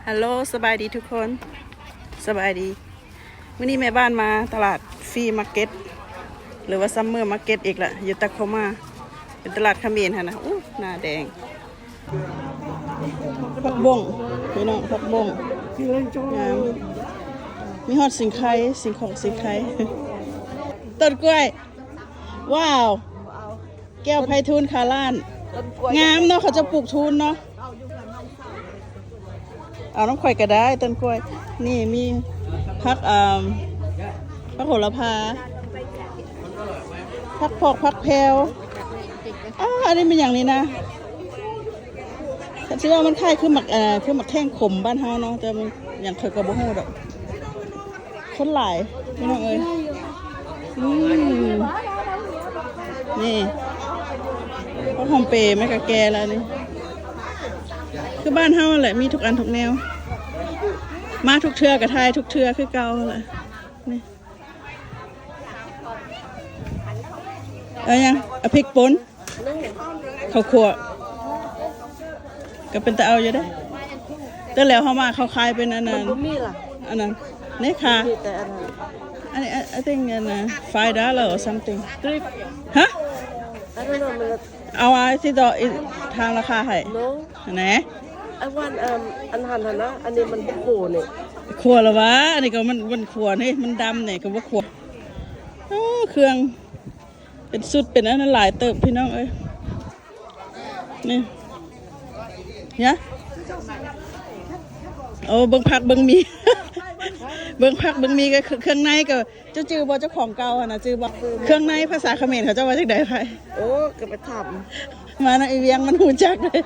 ฮัลโหลสบายดีทุกคนสบายดีวันนี้แม่บ้านมาตลาดฟรีมาร์เก็ตหรือว่าซัมเมอร์มาร์เก็ตอีกละอยู่ตะโคมาเป็นตลาดเขมรฮะนะอู้หน้าแดงผักบงพี่น้องผักบงงามมีฮอดสิงไข่สิงของสิงไข่ต้นกล้วยว้าวแก้วไพฑูรย์คาล้านงามเนาะเขาจะปลูกทูนเนาะเอาน้ำข่อยก็ได้ต้นกล้วยนี่มีผักผักโหระพาผักพอกผักแพรวอันนี้เป็นอย่างนี้นะฉันคิดว่ามันคล้ายคือหมักแท่งขมบ้านเฮาเนาะแต่มันอย่างเคยกระโบหูดอกคนหลายพี่น้องเอ้ยนี่พวกหอมเปย์ไม่กะแกแล้วนี่คือบ้านเฮาแหละมีทุกอันทุกแนวมาทุกเทือกระทายทุกเทือคือเก่าแหละนี่ยังเอาพริกป่นข้าวคั่วก็เป็นตะเอาอยู่ได้แต่แล้วเขามาเขาคายเป็นอันนั้นอันนั้นนี่ค่ะอันนี้ I think $5 or something ฮะเอาไว้ที่ต่อทางราคาให้ไหนไอ้วันอันหันนะอันนี้มันโขเนี่ยขัวหรอวะอันนี้ก็มันขัวนี่มันดำเนี่ยก็ว่าขัวเครื่องเป็นสุดเป็นอันนั้นหลายเติบพี่น้องเอ้ยนี่เนี่ยโอ้เบิ้งผักเบิ้งมีเบิ้งผักเบิ้งมีก็เครื่องในก็เจ้าจือบอเจ้าของเก่านะจือบอเครื่องในภาษาเขมรเขาจะว่าจากไหนไปโอ้ก็ไปทำมาในเวียงมันหูจักเลย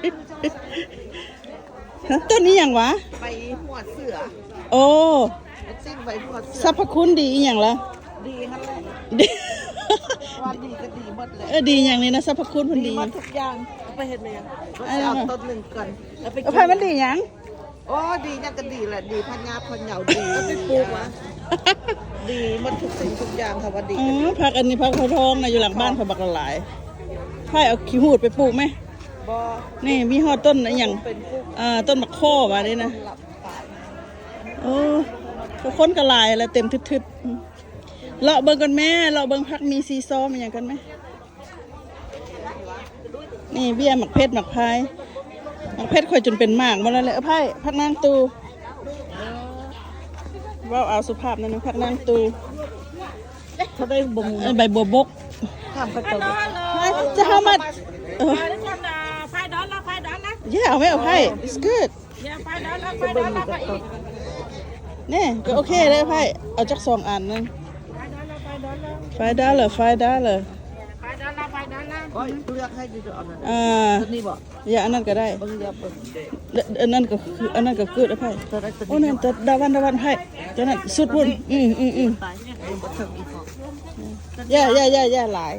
ต้นนี้อย่างวะไปหัวเสือโอ้ซิ่งไปหัวเสือสรรพคุณดีอย่างละดีครับดีว่าดีก็ดีหมดเลยดีอย่างนี้นะสรรพคุณมันดีหมดทุกอย่างไปเห็นไหมเอาต้นหนึ่งก่อนแล้วไปกินมันดีอย่างโอ้ดียังก็ดีแหละดีพันยาพันเหยาดีแล้วไปปลูกวะดีหมดทุกสิ่งทุกอย่างค่ะว่าดีผักอันนี้ผักโพทองนะอยู่หลังบ้านเขาบักหลายไผ่เอาขี้หูดไปปลูกไหมนี่มีฮอดต้นอะไรอย่างต้นมะข้อมาดินะโอ้เขาค้นกระลายอะไรเต็มทึบๆเลาะเบิ่งกันแม่เลาะเบิ่งพักมีซีซอมอย่างกันไหมนี่เบี้ยหมักเพชรหมักพายหมักเพชรค่อยจนเป็นหมากหมดแล้วเลยไผ่พักนางตูว่าเอาสุภาพนั่นนะพักนางตูเขาได้บ่งใบบัวบกทำกระจกจะทำมา$5 yeah เอาไหมเอาไพ่ it's good $5นี่ก็โอเคเลยไพ่เอาจัก2 อันนึง$5ก็เลือกให้ดีตัวนั้นนี่บอกอย่าอันนั้นก็ได้อันนั้นก็คือไพ่โอ้นั่นแต่ดาวันไพ่ตัวนั้นสุดบุญย่าหลาย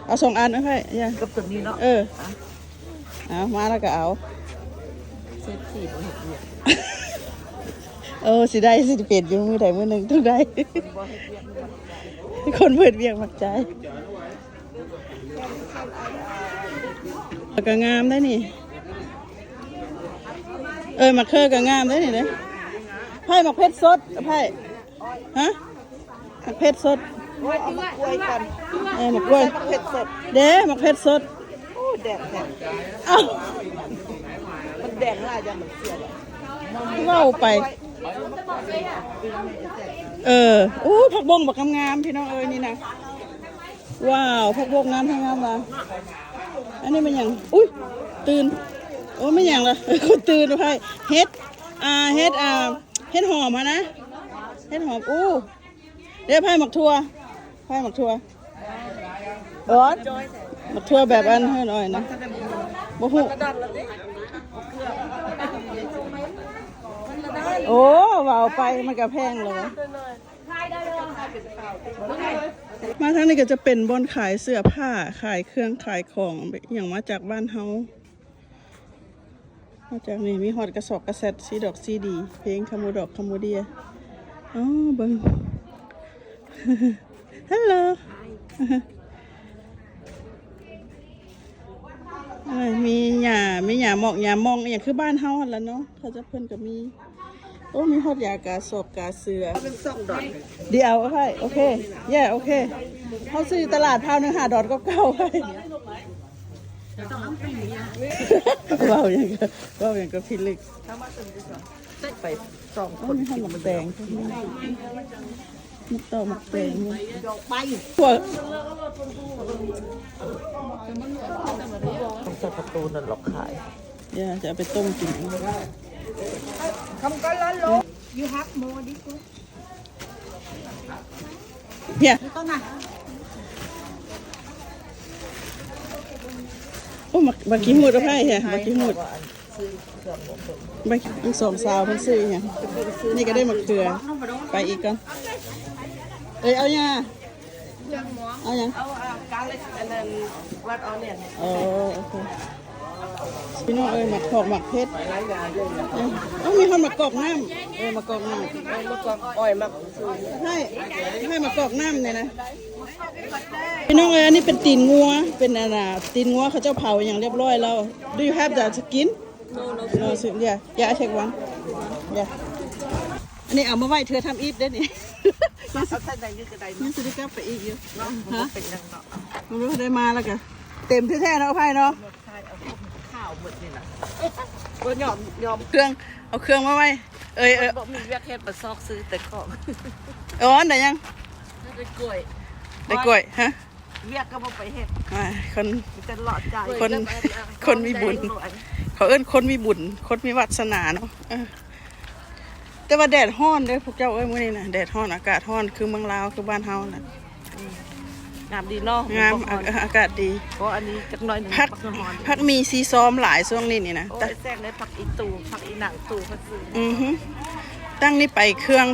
เอา2 อันนะไพ่ย่ากับตัวนี้เนาะเอามาแล้วก็เอาเซฟสี่บ่เห็นเนี่ยสิได้สิเปลี่ยนอยู่มือใดมือหนึ่งต้องได้คนเปิดเบียงมักใจก็งามได้นี่มักเคอก็งามได้นี่เลยไผ่มักเพชรสดไผ่ฮะมักเพชรสดเอามากล้วยกันมักกล้วยมักเผ็ดสดมักเพชรสดโอ้แดงมันแดงลายจังมันเสียเลยเล่าไปผักบงบักงามพี่น้องนี่นะว้าวผักบงงามทั้งงามละอันนี้มันอย่างอุ้ยตื่นโอ้ไม่อย่างละคนตื่นนะพี่เฮ็ดหอมนะเฮ็ดหอมเดี๋ยวไผ่หมักทั่วหมักทั่วแบบอันให้หน่อยนะบ่ฮู้โอ้ว่าวไปมันก็แพงเลยมาทางนี้ก็จะเป็นบ่อนขายเสื้อผ้าขายเครื่องขายของอย่างมาจากบ้านเฮามาจากนี่มีฮอดกระสอบกระแสดซีดอกซีดีเพลงคาโมดอกคาโมเดียเบิ้งฮัลโหลมีหญ้า มีหยาหมอกหยามองอย่างคือบ้านเฮาหั่นล่ะเนาะเขาจะเพิ่นก็มีโอ้มีฮอดยากาศอกกาเสือ เป็นซ่องดอก เดี๋ยวโอเคแย่โอเคเขาซื้อตลาดพาวหนึ่ง5 ดอลก็เก่าไปว้าวอย่างก็พิลึก ไปซ่อง โอ้มีข้าวหมักแดงมุกเต่าหมักแดง ดอกไป พวก ต้องจัดประตูนั่นหรอกขาย อย่าจะเอาไปต้มกิน คำก็ร้อนลงยูฮักโมดิกู เฮีย ต้นน่ะ โอ้มากี้หูดเอาไพ่เฮียมากี้หูดไปสองสาวเพิ่นซื้อเฮียนี่ก็ได้มะเขือไปอีกก่อนเอายังเอายัง เอาการเล็กอันนั้นวัดเอาเนี่ย โอเคพี่น้องหมักขอกหมักเพชรต้องมีคนหมักกอกน้ำหมักกอกน้ำ เมื่อก่อนอ้อยมาก ให้หมักกอกน้ำเนี่ยนะพี่น้องอันนี้เป็นตีนงัวเป็นตีนงัวเขาเจ้าเผาอย่างเรียบร้อยแล้ว Do you have the skin No yeah I take one yeah อันนี้เอามาไว้เธอทำอีทได้นี่ เอาใส่ใดยืดกระได ยังสุดที่กลับไปอีกอยู่ฮะ เป็นยังเนาะ มันไม่ได้มาแล้วกันเต็มแท้ๆเนาะไพ่เนาะ ข้าวหมดนี่นะก็ยอม เครื่องเอาเครื่องมาไว้บอกมีเวียกเฮ็ดมาซอกซื้อแต่ของ อ๋อไหนยัง ได้กล้วย ได้กล้วยฮะ เวียกก็บ่ไปเฮ็ด คน จะหลอดใจ คนมีบุญเขาเอิ้นคนมีบุญคนมีวาสนาเนาะแต่ว่าแดดร้อนเด้อพวกเจ้ามื้อนี้นะแดดร้อนอากาศร้อนคือเมืองลาวคือบ้านเฮาน่ะ งามดีเนาะ งามอากาศดี เพราะอันนี้จักหน่อยนึง พักมีซีซ้อมหลายช่วงนี้นี่นะ โอ้ยแทรกได้ผักอีตูผักอีหนังตูพักซื้อ ตั้งนี่ไปเครื่อง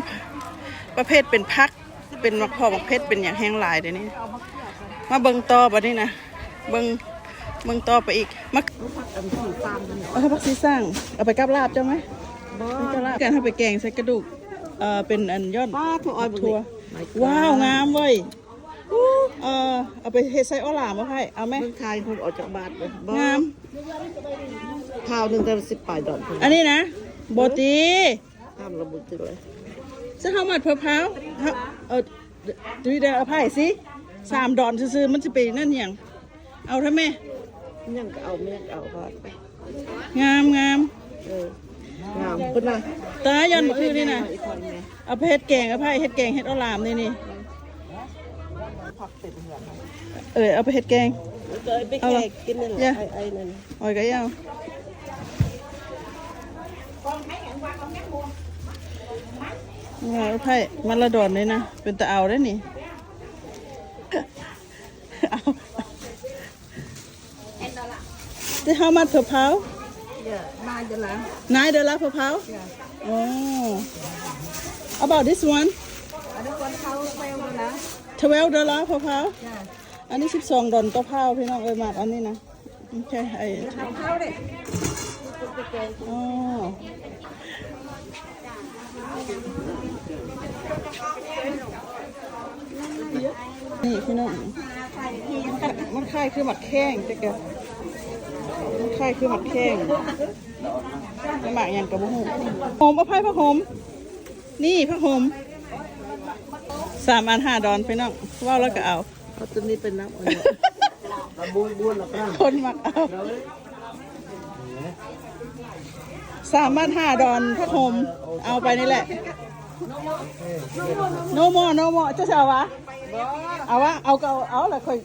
ประเภทเป็นพักเป็นมักพอมักเพชรเป็นอย่างแห้งหลายเดี๋ยวนี้มาเบิ่งต่อบัดนี้นะเบิ่งต่อไปอีกมา อันสีฟาร์มกัน เอาพักซีสร้างเอาไปกับลาบเจ้าไหม บ่ กับลาบการทำไปแกงใส่กระดูกเป็นอันยอด ป้าถั่วอ้อย ถั่วว้าวงามเว้ยเอาไปเฮ็ดใส่อ้อหลามมาให้เอาไหม เมืองไทยคนออกจากบ้านเลย งาม ข้าวนึงแต่10 ปลายดอก อันนี้นะโบตี ทำระบุติเลย จะเข้ามาเพิ่มเผาดูเดี๋ยวเอาไผ่สิ3 ดอนซื้อๆมันจะไปนั่นอย่างเอาทำไม ยังก็เอาเมียเอาพอด งาม งามเพิ่นน่ะ ตาย้อนมาคือนี่นะเอาไปเฮ็ดแกงเอาไผ่เฮ็ดแกงเฮ็ดอ้อหลามนี่ ผักเต็มเหลือง เอาไปเฮ็ดแกง เคยไปแขกกินนั่นแหละไอ้นั่น อ้อยก็ยาวเอาไผ่มันละดอนเลยนะเป็นตะเอาได้นี่เอาที่ how much per pound นายจะล้าง $9 per pound oh about this one อันนี้คนเขาเฟลเลยนะ $12 per pound อันนี้12 ดอลต่อพาวพี่น้องมากอันนี้นะโอเคทำข้าวดิ อ๋อนี่พี่น้องมันคล้ายคือหมักแข้งแต่แกมันคล้ายคือหมักแข้งไม่หมักอย่างกับบุ้งหอมเอาไผ่ผักหอมนี่ผักหอม3 อัน 5 ดอนพี่น้องว่าวแล้วก็เอา เอาตัวนี้เป็นน้ำอ่อนบุญหรอกนะ คนหมักเอา3 อัน 5 ดอนผักหอมเอาไปนี่แหละโนโมจะเอาวะเอาวะเอาก็เอาละค่อย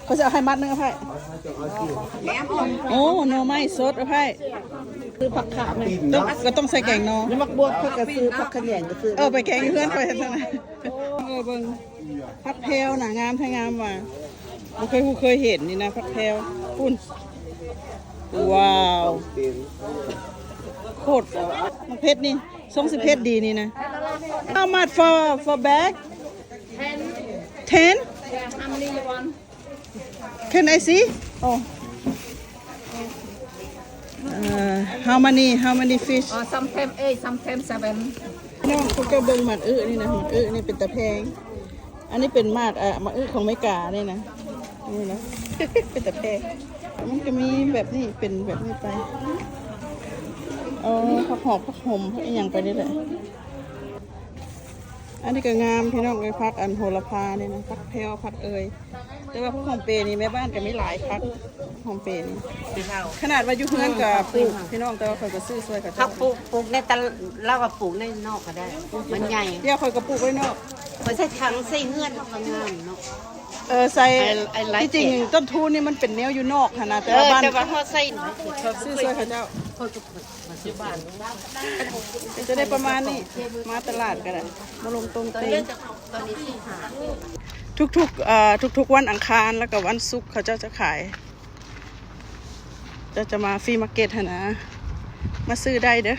เขาจะเอาให้มัดนึงเอาไผ่โอ้โนไม่สดเอาไผ่ คือผักขาไหม ก็ต้องใส่แกงนอ นี่มักบวชผักกระซื้อผักขะแยงกระซื้อ ไปแกงเพื่อนไปทางไหนเบิ่งพักแพลวน่ะงามแท้งามว่ะบ่เคยเห็นนี่นะพักแพลวปุ่นว้าวโคตรมันเผ็ดนี่ส่งสิเผ็ดดีนี่นะ How much for bag 10 How many you want? Can I see Oh how many fish Sometimes 8, sometimes 7. น้องเขาจะเบิ่งหมัดนี่นะหมัดนี่เป็นตะแพงอันนี้เป็นหมัดหมัดของไม่กานี่นะนี่นะ เป็นตะแพง มันจะมีแบบนี้เป็นแบบนี้ไปผักหอมผักหมผักอหย่างไปนี่แหละอันนี้ก็งามพี่น้องเลยพักอันโหระพาเนี่ยนะพักแพรวพักแต่ว่าพักหอมเปรย์นี่แม่บ้านก็มีหลายพักหอมเปรย์นี่ขนาดว่าอยู่เพื่อนกับปลูกพี่น้องแต่ว่าคอยก็ซื้อซวยกับ ถ้า เจ้า ปลูกในตะเราก็ปลูกในนอกก็ได้ มันใหญ่ เดี๋ยวคอยก็ปลูกไว้นอก มันใช้ถังใส่เงื่อนทำงานเนาะ ใส่ ไอ้ไลท์ ที่จริงต้นทุนนี่มันเป็นแนวอยู่นอกค่ะนะแต่ แต่ ว่าบ้าน ว่าเขาใส่หน่อย ซื้อซวยกับเจ้า คนก็มาซื้อบ้าน จะได้ประมาณนี้มาตลาดก็ได้มาลงตรง ตอน เต็ นี้ ง ตอนนี้ที่หา ทุกวันอังคารแล้วก็วันศุกร์เขาเจ้าจะขายจะมาฟรีมาร์เก็ตหั่นนะมาซื้อได้เด้อ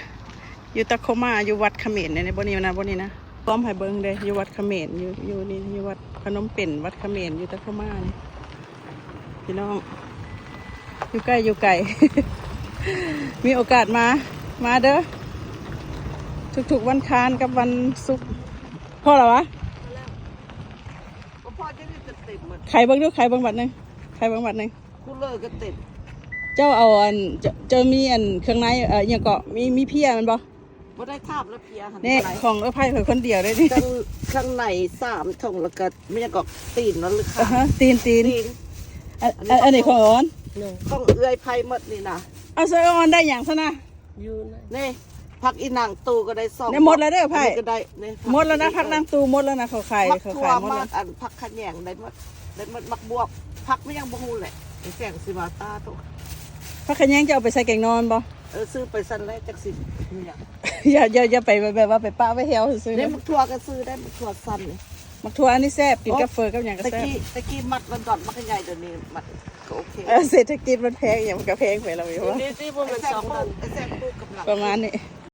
อยู่ตะโคมาอยู่วัดเขมรในบนนี้นะพร้อมให้เบิ้งเด้ออยู่วัดเขมรอยู่นี่อยู่วัดพนมเป่นวัดเขมรอยู่ตะโคมานี่พี่น้องอยู่ใกล้อยู่ไกล มีโอกาสมาเด้อทุกวันคารกับวันศุกร์พอแล้ววะ พ่อจะมีเต็มหมด ใครเบิ้งดูใครเบิ้งบัตรหนึ่งกูเลิกก็เต็ม เจ้าเอาจะมีเครื่องในอย่างเกาะมีเพียมันบ่ บ่ได้ทาบแล้วเพียหัน เนี่ยของไผ่เผยคนเดียวได้ดิ ข้างใน3ถุงแล้วก็ไม่ยังก็ตีนแล้วหรือค่ะ ตีน ตีน อันนี้ของอ่อน ของเอื้อยไผ่หมดนี่นะ เอาเสื้ออ่อนได้อย่างซะนะ นี่พักอีนางตูก็ได้2 เนี่ยหมดแล้วเด้อไผ่ ก็ได้นี่ หมดแล้วนะพักนางตูหมดแล้วนะเขาขาย พัก เขา ทั่ว ขายหมด มา แล้ว อันพักขะแยงได้หมดมักบวบพักไม่ยังบ่ฮู้แหละไอ้แสงสิมาตาตุ พักขะแยงจะเอาไปใส่แกงนอนบ่ ซื้อไปสั่นแล้วจักสิมีหยัง อย่าไปแบบว่าไปป้าไว้เหี่ยวซื้อ นี่ ๆ มักทั่วก็ซื้อได้มักทั่วสั่นนี่ มักทัวอันนี้แซ่บกินกับเฟอร์กับอย่างก็ ตะ แซ่บ กี้มัดมันดอนมักใหญ่เดี๋ยวนี้มัดก็โอเค เศรษฐกิจมันแพงอย่างมันก็แพงไปแล้วอยู่ว่า นี่บ่แม่น2ไอ้แสงปูกับหลัง ประมาณนี้ เ